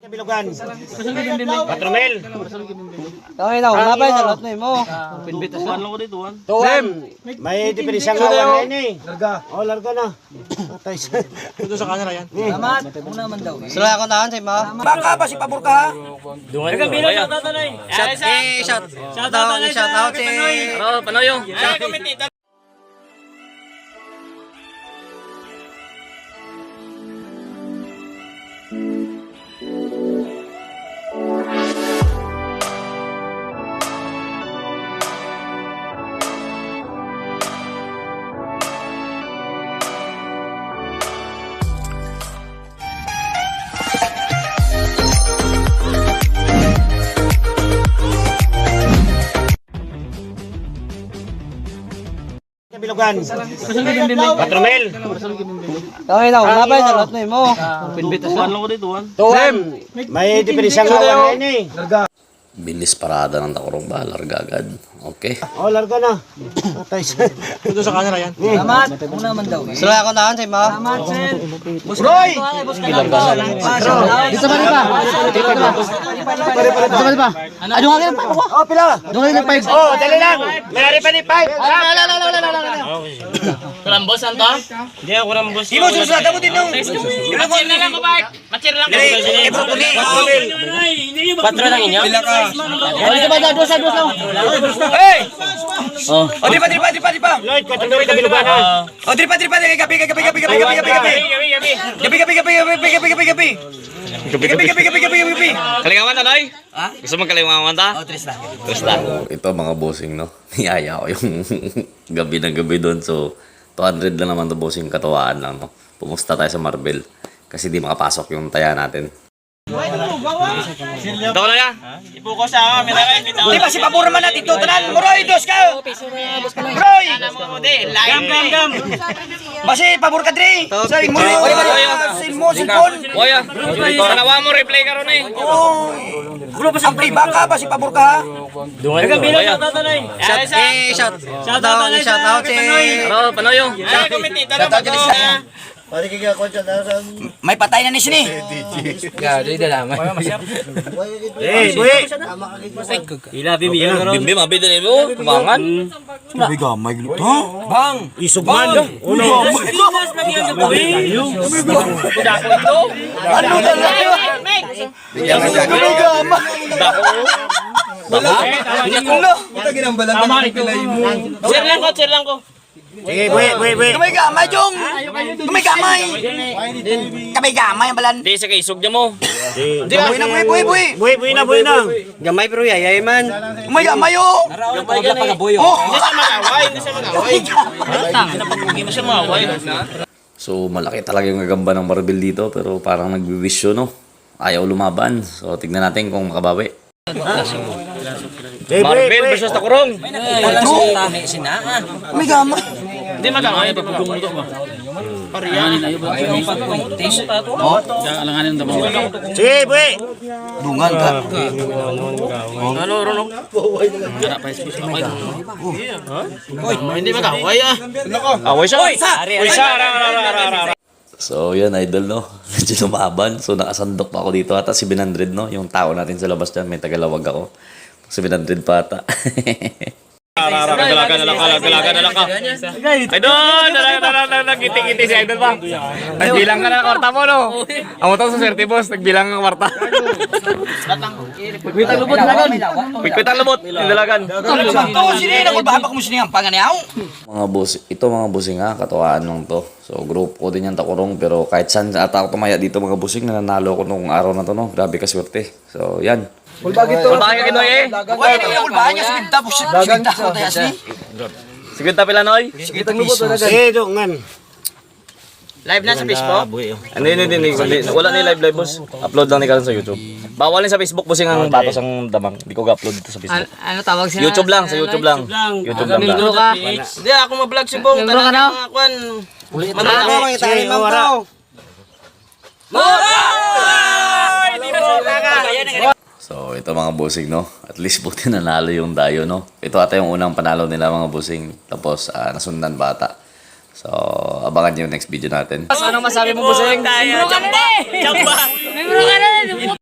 Bilogan. Patromel. Okay na, wala ba yung salot na mo? Tuwan lang ko dito, tuwan. Tuwan. May diferensya nga wala na eh. Larga. Oh, larga na. Patay siya. Ito sa camera yan. Salamat. Una man daw. Sila ako tahan sa ima. Baka ba si pabor ka? Dungan ko. Shout out na Shout out si... Oh, Panoyo. Bilogan. Patromel. Okay na, wala ba yung salot na mo? Tuwan lang ko dito, tuwan. Tuwan. May diferensya nga wala na eh. Larga. Bilis parada ng takurong ba, larga agad. Okay. Oh, larga na. Patay siya. Ito sa camera yan. Salamat. Una man daw. Sila ako tahan sa ima. Salamat, sir. Roy! Dito ba pa? Dito ba pa? Ano nga ganun pa? Oh, pila. Doon nga ganun pa. Oh, dali lang. May pa ni Pai. Rambos, Santo? Hindi ako rambos. Imo susunod mo din nung. Machir na lang ko, Bart. Machir lang ko. Patro lang inyo? Pila ka. Dito ba dos lang? Hey! Oh, dripa. Lloyd, patromel ka Bilogan. Oh, dripa. Gabi. Kalingawan na, Noy? Gusto mo kalingawan ta? Oh, Tris na. Ito mga bossing, no? Niyaya ko yung gabi na gabi doon. So, 200 lang naman to bossing, katuwaan lang, no? Pumusta tayo sa Marbel. Kasi di makapasok yung taya natin. Ito ko na yan. Ipuko sa camera kayo. Di ba si pabor man natin to tanan? Roy, dos ka. Roy! Gam. Basi pabor ka dre. Say mo. Silpon. Oya, tanawa mo, replay ka ron eh. Ang priba ka ba si pabor ka? Dungan ko. Oya. Shout out si... Oh, Panoyo. Shout out si... May patay na ni sini. Eh, buhi. Bimbi, mabida rin mo. Kumangan. Gamay glut ha? Bang, isog man. Uno. Ano talaga? Share lang ko. Sige, buhi. Kamay gamay, Jong. Kamay gamay ang balan. Di sa kaisog niya mo. Buhi na. Gamay pero yayay man. Kamay gamay, oh. Hindi siya mag-away. Hindi mo siya mag-away. So, malaki talaga yung gagamba ng Marbel dito. Pero parang nagbiwisyo, no? Ayaw lumaban. So, tignan natin kung makabawi. Marbel versus Takurong. Kamay gamay. Hindi mag-away. Pagpugong mo ito ba? Pariyan. Alanganin mo. Sige, buhi. Dungan ka. Ano, Ronong? Hindi mag-away ah. Away siya. Away siya. So, yan, idol, no? Medyo lumaban. So, nakasandok pa ako dito. Ata si 700, no? Yung tao natin sa labas dyan. May tagalawag ako. 700 pa ata. Galaga na lang ka. Idol! Nagkiti-kiti si Idol ba? Nagbilang ka na kwarta mo, no? Amo to sa swerte boss, nagbilang ka kwarta. Kwitang lubot, indalagan. Sini na ba mo sini ang panganiaw? Mga boss, ito mga bossing ha, katuwaan nung to. So, group ko din yung takurong. Pero kahit saan ata ako tumaya dito mga bossing, nananalo ko nung araw na to, no? Grabe ka swerte. So, yan. Ulbagi ka Noy eh. Wala na yung ulbahan niya. Sigita ko tayo asli. Sige pila Noy. Eh, dongan. Live na sa Facebook? Hindi. Wala na yung live boss. Upload lang ni Karon sa YouTube. Bawal na sa Facebook bossing ang batos ang damang. Hindi ko ga-upload dito sa Facebook. Ano tawag siya? YouTube lang, sa YouTube lang. YouTube lang. Membro ka? Hindi ako ma-vlog si Bong. Membro ka na? Ako, mga itali mo to. So, ito mga bossing, no? At least buti nanalo yung dayo, no? Ito ata yung unang panalo nila mga bossing. Tapos, nasundan bata. So, abangan yung next video natin. Anong masabi mo, bossing? Chamba! Chamba!